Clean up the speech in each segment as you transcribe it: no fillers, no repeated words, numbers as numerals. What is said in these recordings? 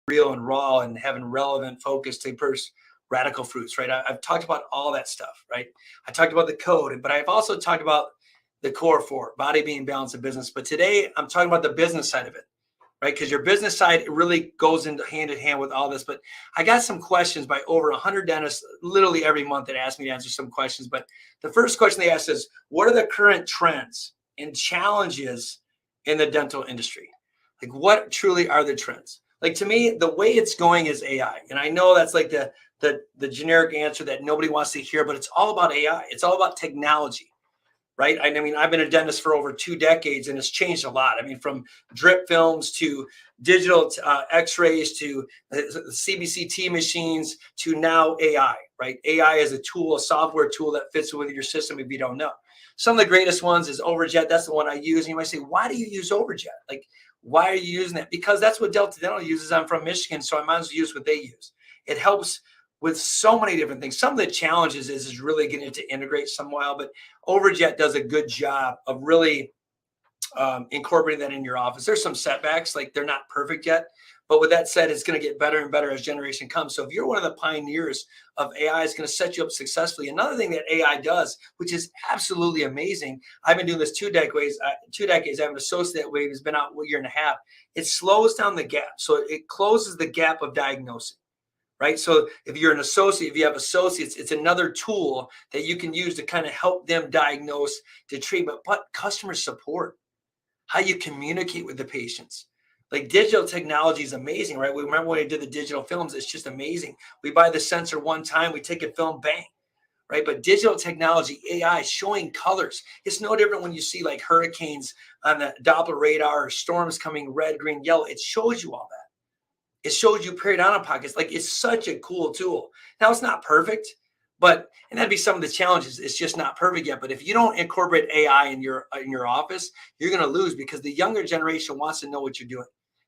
real and raw and having relevant focus to radical fruits, right? I've talked about all that stuff, right? I talked about the code, but I've also talked about the core four, body, being, balance, and business. But today I'm talking about the business side of it, right? Because your business side really goes into hand in hand with all this. But I got some questions by over 100 dentists literally every month that ask me to answer some questions. But the first question they ask is, what are the current trends and challenges in the dental industry? Like, what truly are the trends? Like, to me, the way it's going is AI. And I know that's like the generic answer that nobody wants to hear, but it's all about AI. It's all about technology, right? I mean, I've been a dentist for over 2 decades, and it's changed a lot. I mean, from drip films to digital x-rays to CBCT machines to now AI, right? AI is a tool, a software tool that fits with your system if you don't know. Some of the greatest ones is Overjet. That's the one I use. And you might say, why do you use Overjet? Like, why are you using that? Because that's what Delta Dental uses. I'm from Michigan, so I might as well use what they use. It helps with so many different things. Some of the challenges is really getting to integrate somewhere, but Overjet does a good job of really incorporating that in your office. There's some setbacks, like they're not perfect yet, but with that said, it's going to get better and better as generation comes. So if you're one of the pioneers of AI, it's going to set you up successfully. Another thing that AI does, which is absolutely amazing, I've been doing this 2 decades. I have an associate that has been out a year and a half. It slows down the gap. So it closes the gap of diagnosing. Right. So if you're an associate, if you have associates, it's another tool that you can use to kind of help them diagnose, to treatment, but customer support, how you communicate with the patients. Like, digital technology is amazing, right? We remember when we did the digital films, it's just amazing. We buy the sensor one time, we take a film, bang, right? But digital technology, AI, showing colors. It's no different when you see like hurricanes on the Doppler radar or storms coming red, green, yellow. It shows you all that. It shows you periodontal pockets. Like, it's such a cool tool. Now, it's not perfect, and that'd be some of the challenges. It's just not perfect yet. But if you don't incorporate AI in your office, you're going to lose, because the younger generation wants to know what you're doing.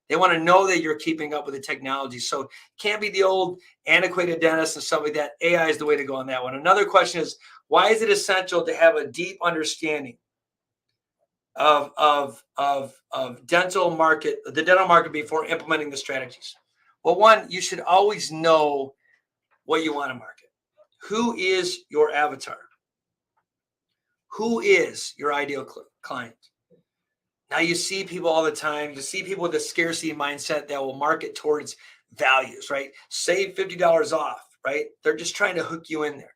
They want to know that you're keeping up with the technology. So it can't be the old antiquated dentist and stuff like that. AI is the way to go on that one. Another question is, why is it essential to have a deep understanding of the dental market before implementing the strategies? Well, one, you should always know what you want to market. Who is your avatar? Who is your ideal client? Now, you see people all the time. You see people with a scarcity mindset that will market towards values, right? Save $50 off, right? They're just trying to hook you in there.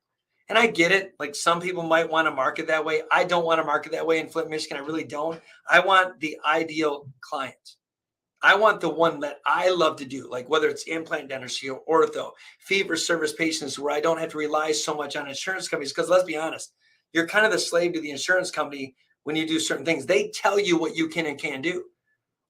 And I get it. Like, some people might want to market that way. I don't want to market that way in Flint, Michigan. I really don't. I want the ideal client. I want the one that I love to do, like whether it's implant dentistry or ortho, fee-for-service patients, where I don't have to rely so much on insurance companies. Because let's be honest, you're kind of the slave to the insurance company when you do certain things. They tell you what you can and can't do.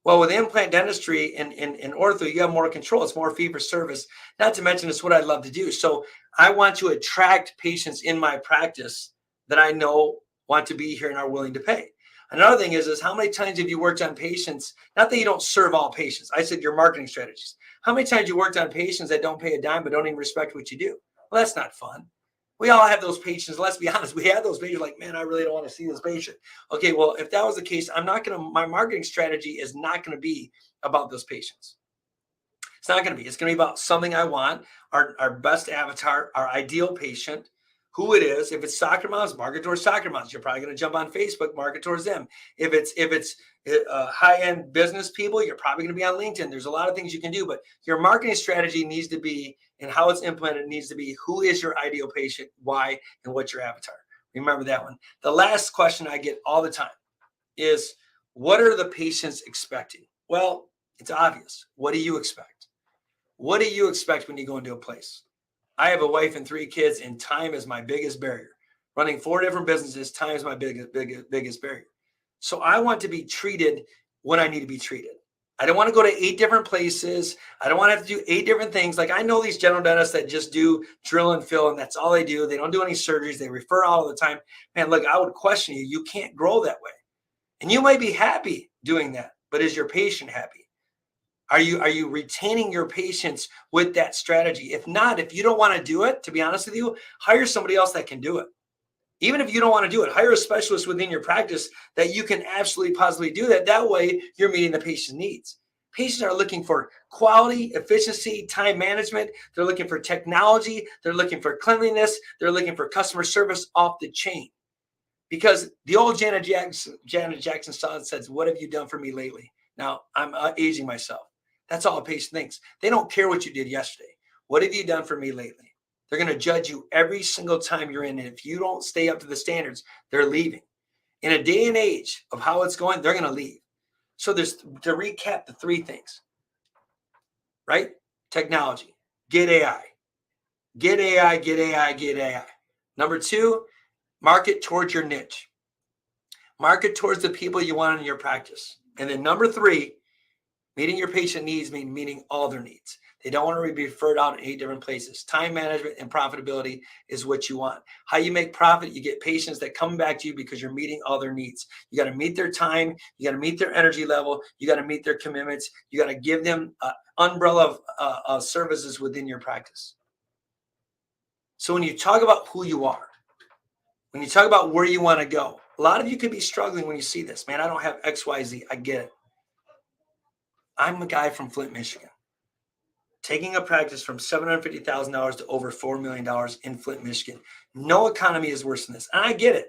Well, with implant dentistry and ortho, you have more control. It's more fee-for-service. Not to mention, it's what I love to do. So I want to attract patients in my practice that I know want to be here and are willing to pay. Another thing is how many times have you worked on patients? Not that you don't serve all patients. I said your marketing strategies. How many times you worked on patients that don't pay a dime but don't even respect what you do? Well, that's not fun. We all have those patients. Let's be honest. We have those patients like, man, I really don't want to see this patient. Okay, well, if that was the case, my marketing strategy is not going to be about those patients. It's not going to be. It's going to be about something I want, our best avatar, our ideal patient, who it is. If it's soccer moms, market towards soccer moms. You're probably going to jump on Facebook, market towards them. If it's high-end business people, you're probably going to be on LinkedIn. There's a lot of things you can do, but your marketing strategy needs to be, and how it's implemented needs to be, who is your ideal patient, why, and what's your avatar. Remember that one. The last question I get all the time is, what are the patients expecting? Well, it's obvious. What do you expect? What do you expect when you go into a place? I have a wife and 3 kids, and time is my biggest barrier. Running 4 different businesses, time is my biggest barrier. So I want to be treated when I need to be treated. I don't want to go to 8 different places. I don't want to have to do 8 different things. Like, I know these general dentists that just do drill and fill, and that's all they do. They don't do any surgeries. They refer all the time. Man, look, I would question you. You can't grow that way. And you might be happy doing that, but is your patient happy? Are you retaining your patients with that strategy? If not, if you don't want to do it, to be honest with you, hire somebody else that can do it. Even if you don't want to do it, hire a specialist within your practice that you can absolutely positively do that. That way, you're meeting the patient's needs. Patients are looking for quality, efficiency, time management. They're looking for technology. They're looking for cleanliness. They're looking for customer service off the chain. Because the old Janet Jackson song says, "What have you done for me lately?" Now, I'm aging myself. That's all a patient thinks. They don't care what you did yesterday. What have you done for me lately? They're going to judge you every single time you're in. And if you don't stay up to the standards, they're leaving. In a day and age of how it's going, they're going to leave. So there's, to recap, the three things, right? Technology, get AI, get AI, get AI, get AI. Number two, market towards your niche. Market towards the people you want in your practice. And then number three, meeting your patient needs, meaning all their needs. They don't want to be referred out in 8 different places. Time management and profitability is what you want. How you make profit, you get patients that come back to you because you're meeting all their needs. You got to meet their time. You got to meet their energy level. You got to meet their commitments. You got to give them an umbrella of services within your practice. So when you talk about who you are, when you talk about where you want to go, a lot of you could be struggling when you see this. Man, I don't have X, Y, Z. I get it. I'm a guy from Flint, Michigan, taking a practice from $750,000 to over $4 million in Flint, Michigan. No economy is worse than this. And I get it.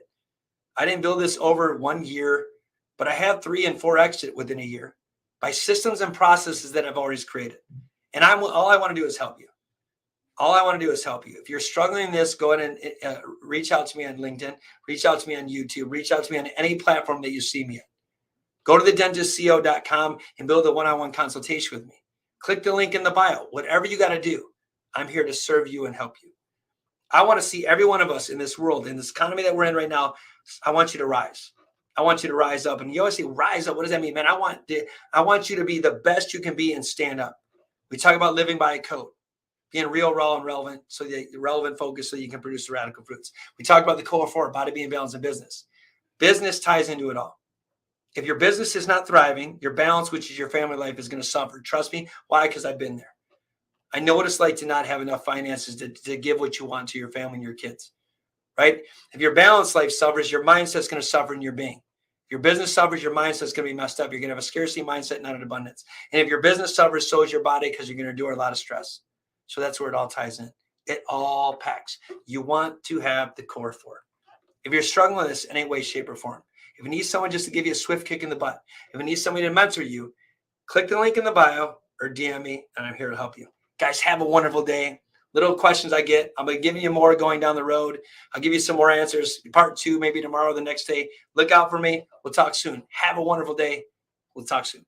I didn't build this over 1 year, but I have 3 and 4 exit within a year by systems and processes that I've always created. And all I want to do is help you. All I want to do is help you. If you're struggling in this, go ahead and reach out to me on LinkedIn, reach out to me on YouTube, reach out to me on any platform that you see me at. Go to thedentistco.com and build a one-on-one consultation with me. Click the link in the bio. Whatever you got to do, I'm here to serve you and help you. I want to see every one of us in this world, in this economy that we're in right now. I want you to rise. I want you to rise up. And you always say, rise up. What does that mean, man? I want you to be the best you can be and stand up. We talk about living by a code, being real, raw, and relevant, so the relevant focus so you can produce the radical fruits. We talk about the core 4, body, being, balance, and business. Business ties into it all. If your business is not thriving, your balance, which is your family life, is going to suffer. Trust me. Why? Because I've been there. I know what it's like to not have enough finances to give what you want to your family and your kids, right? If your balance life suffers, your mindset's going to suffer in your being. If your business suffers, your mindset's going to be messed up. You're going to have a scarcity mindset, not an abundance. And if your business suffers, so is your body, because you're going to endure a lot of stress. So that's where it all ties in. It all packs. You want to have the core 4. If you're struggling with this in any way, shape, or form, if you need someone just to give you a swift kick in the butt, if you need somebody to mentor you, click the link in the bio or DM me, and I'm here to help you. Guys, have a wonderful day. Little questions I get, I'm going to give you more going down the road. I'll give you some more answers. Part 2, maybe tomorrow or the next day. Look out for me. We'll talk soon. Have a wonderful day. We'll talk soon.